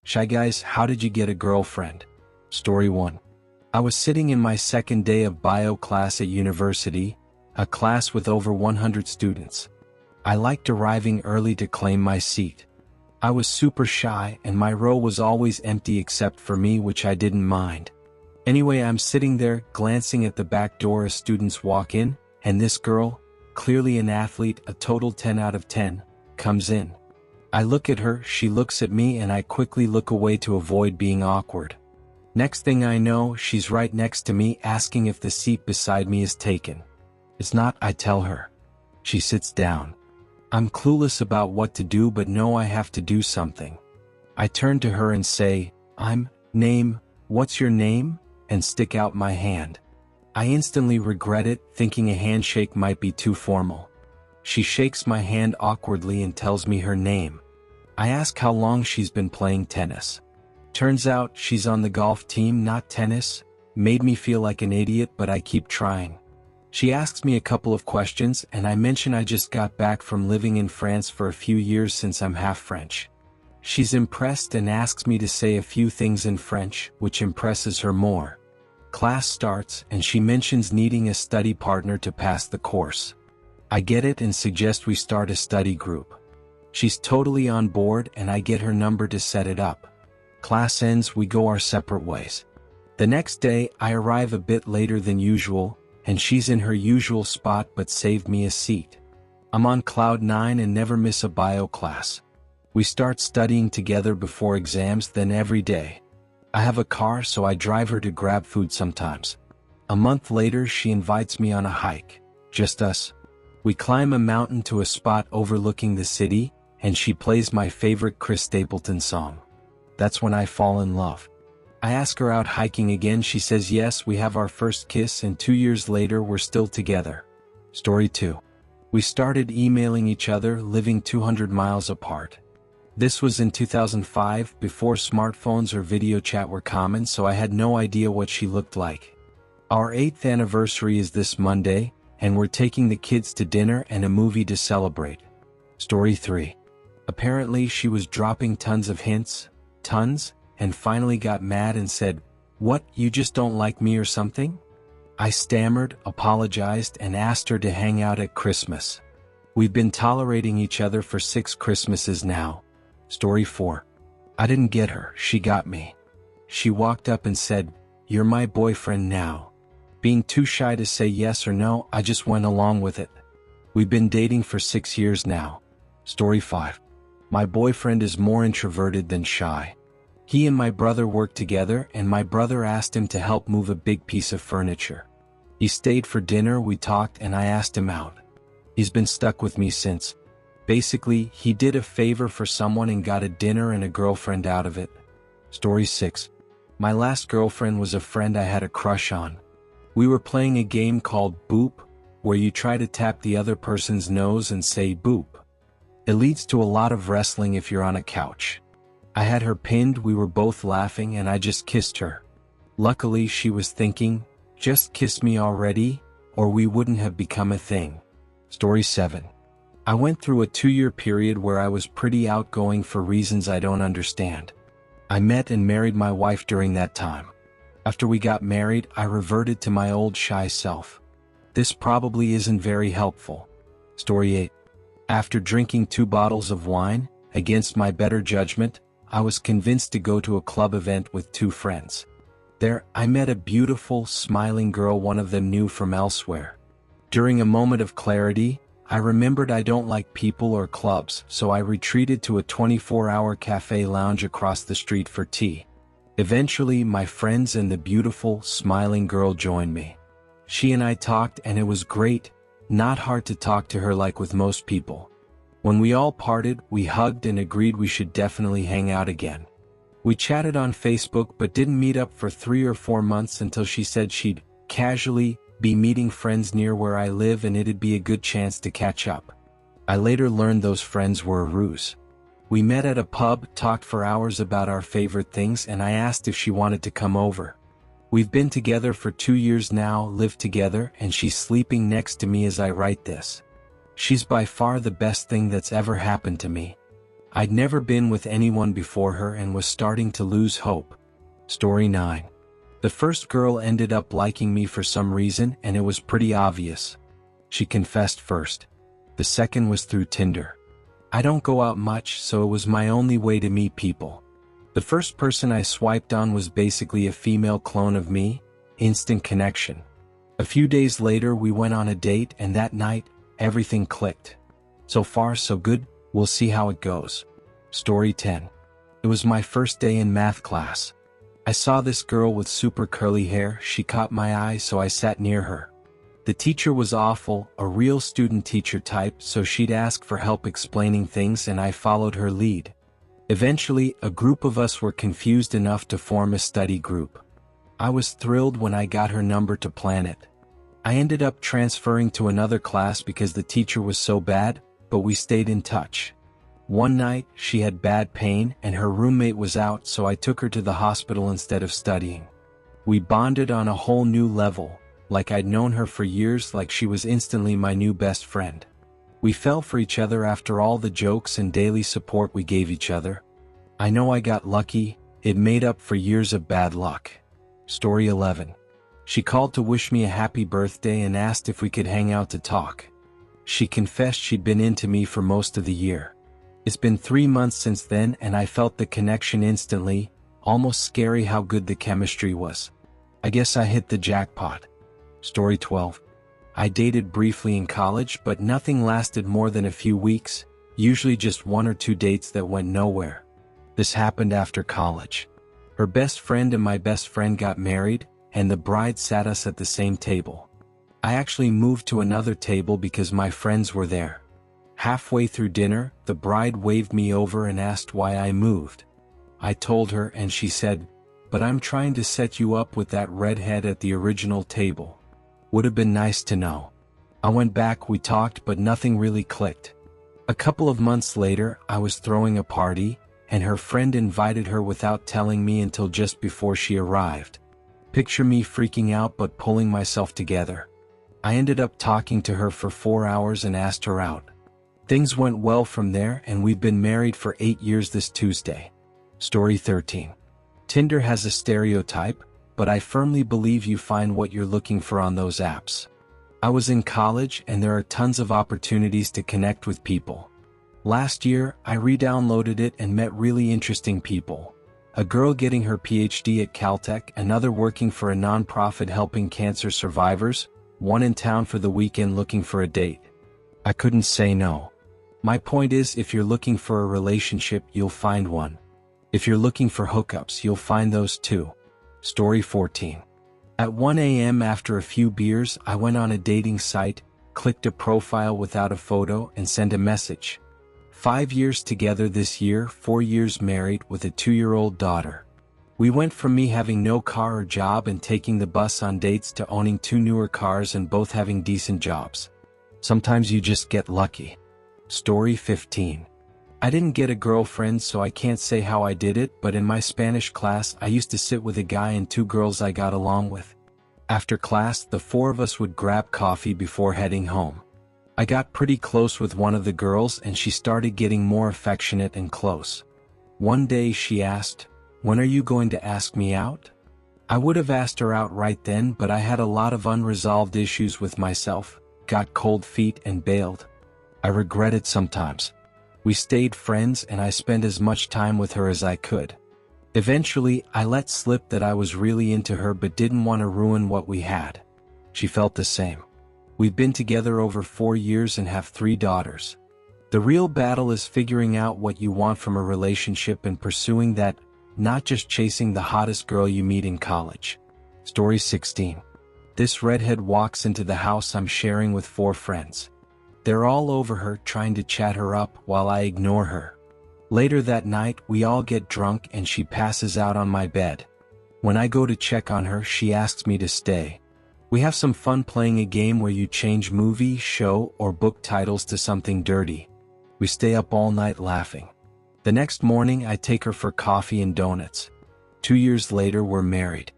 Shy guys, how did you get a girlfriend? Story 1. I was sitting in my second day of bio class at university, a class with over 100 students. I liked arriving early to claim my seat. I was super shy and my row was always empty except for me, which I didn't mind. Anyway, I'm sitting there, glancing at the back door as students walk in, and this girl, clearly an athlete, a total 10 out of 10, comes in. I look at her, she looks at me, and I quickly look away to avoid being awkward. Next thing I know, she's right next to me asking if the seat beside me is taken. It's not, I tell her. She sits down. I'm clueless about what to do but know I have to do something. I turn to her and say, what's your name? And stick out my hand. I instantly regret it, thinking a handshake might be too formal. She shakes my hand awkwardly and tells me her name. I ask how long she's been playing tennis. Turns out she's on the golf team, not tennis. Made me feel like an idiot, but I keep trying. She asks me a couple of questions and I mention I just got back from living in France for a few years since I'm half French. She's impressed and asks me to say a few things in French, which impresses her more. Class starts and she mentions needing a study partner to pass the course. I get it and suggest we start a study group. She's totally on board and I get her number to set it up. Class ends, we go our separate ways. The next day, I arrive a bit later than usual, and she's in her usual spot but saved me a seat. I'm on cloud 9 and never miss a bio class. We start studying together before exams, then every day. I have a car, so I drive her to grab food sometimes. A month later, she invites me on a hike. Just us. We climb a mountain to a spot overlooking the city, and she plays my favorite Chris Stapleton song. That's when I fall in love. I ask her out hiking again, she says yes, we have our first kiss, and 2 years later we're still together. Story 2. We started emailing each other, living 200 miles apart. This was in 2005, before smartphones or video chat were common, so I had no idea what she looked like. Our 8th anniversary is this Monday, and we're taking the kids to dinner and a movie to celebrate. Story 3. Apparently she was dropping tons of hints, and finally got mad and said, "What, you just don't like me or something?" I stammered, apologized, and asked her to hang out at Christmas. We've been tolerating each other for 6 Christmases now. Story 4. I didn't get her, she got me. She walked up and said, "You're my boyfriend now." Being too shy to say yes or no, I just went along with it. We've been dating for 6 years now. Story 5. My boyfriend is more introverted than shy. He and my brother work together, and my brother asked him to help move a big piece of furniture. He stayed for dinner, we talked, and I asked him out. He's been stuck with me since. Basically, he did a favor for someone and got a dinner and a girlfriend out of it. Story 6. My last girlfriend was a friend I had a crush on. We were playing a game called Boop, where you try to tap the other person's nose and say boop. It leads to a lot of wrestling if you're on a couch. I had her pinned, we were both laughing, and I just kissed her. Luckily, she was thinking, just kiss me already, or we wouldn't have become a thing. Story 7. I went through a 2-year period where I was pretty outgoing for reasons I don't understand. I met and married my wife during that time. After we got married, I reverted to my old shy self. This probably isn't very helpful. Story 8. After drinking 2 bottles of wine, against my better judgment, I was convinced to go to a club event with 2 friends. There, I met a beautiful, smiling girl one of them knew from elsewhere. During a moment of clarity, I remembered I don't like people or clubs, so I retreated to a 24-hour cafe lounge across the street for tea. Eventually, my friends and the beautiful, smiling girl joined me. She and I talked and it was great, not hard to talk to her like with most people. When we all parted, we hugged and agreed we should definitely hang out again. We chatted on Facebook but didn't meet up for 3 or 4 months until she said she'd casually be meeting friends near where I live and it'd be a good chance to catch up. I later learned those friends were a ruse. We met at a pub, talked for hours about our favorite things, and I asked if she wanted to come over. We've been together for 2 years now, live together, and she's sleeping next to me as I write this. She's by far the best thing that's ever happened to me. I'd never been with anyone before her and was starting to lose hope. Story 9. The first girl ended up liking me for some reason and it was pretty obvious. She confessed first. The second was through Tinder. I don't go out much, so it was my only way to meet people. The first person I swiped on was basically a female clone of me. Instant connection. A few days later we went on a date and that night, everything clicked. So far so good, we'll see how it goes. Story 10. It was my first day in math class. I saw this girl with super curly hair. She caught my eye, so I sat near her. The teacher was awful, a real student-teacher type, so she'd ask for help explaining things and I followed her lead. Eventually, a group of us were confused enough to form a study group. I was thrilled when I got her number to plan it. I ended up transferring to another class because the teacher was so bad, but we stayed in touch. One night, she had bad pain and her roommate was out, so I took her to the hospital instead of studying. We bonded on a whole new level, like I'd known her for years, like she was instantly my new best friend. We fell for each other after all the jokes and daily support we gave each other. I know I got lucky, it made up for years of bad luck. Story 11. She called to wish me a happy birthday and asked if we could hang out to talk. She confessed she'd been into me for most of the year. It's been 3 months since then and I felt the connection instantly, almost scary how good the chemistry was. I guess I hit the jackpot. Story 12. I dated briefly in college, but nothing lasted more than a few weeks, usually just 1 or 2 dates that went nowhere. This happened after college. Her best friend and my best friend got married, and the bride sat us at the same table. I actually moved to another table because my friends were there. Halfway through dinner, the bride waved me over and asked why I moved. I told her and she said, "But I'm trying to set you up with that redhead at the original table. Would have been nice to know." I went back, we talked, but nothing really clicked. A couple of months later, I was throwing a party, and her friend invited her without telling me until just before she arrived. Picture me freaking out but pulling myself together. I ended up talking to her for 4 hours and asked her out. Things went well from there and we've been married for 8 years this Tuesday. Story 13. Tinder has a stereotype, but I firmly believe you find what you're looking for on those apps. I was in college and there are tons of opportunities to connect with people. Last year, I re-downloaded it and met really interesting people. A girl getting her PhD at Caltech, another working for a non-profit helping cancer survivors, one in town for the weekend looking for a date. I couldn't say no. My point is, if you're looking for a relationship, you'll find one. If you're looking for hookups, you'll find those too. Story 14. At 1 a.m. after a few beers, I went on a dating site, clicked a profile without a photo, and sent a message. 5 years together this year, 4 years married with a 2-year-old daughter. We went from me having no car or job and taking the bus on dates to owning 2 newer cars and both having decent jobs. Sometimes you just get lucky. Story 15. I didn't get a girlfriend, so I can't say how I did it, but in my Spanish class I used to sit with a guy and 2 girls I got along with. After class, the 4 of us would grab coffee before heading home. I got pretty close with one of the girls and she started getting more affectionate and close. One day she asked, "When are you going to ask me out?" I would have asked her out right then, but I had a lot of unresolved issues with myself, got cold feet and bailed. I regret it sometimes. We stayed friends and I spent as much time with her as I could. Eventually, I let slip that I was really into her but didn't want to ruin what we had. She felt the same. We've been together over 4 years and have 3 daughters. The real battle is figuring out what you want from a relationship and pursuing that, not just chasing the hottest girl you meet in college. Story 16. This redhead walks into the house I'm sharing with 4 friends. They're all over her trying to chat her up while I ignore her. Later that night, we all get drunk and she passes out on my bed. When I go to check on her, she asks me to stay. We have some fun playing a game where you change movie, show, or book titles to something dirty. We stay up all night laughing. The next morning, I take her for coffee and donuts. 2 years later, we're married.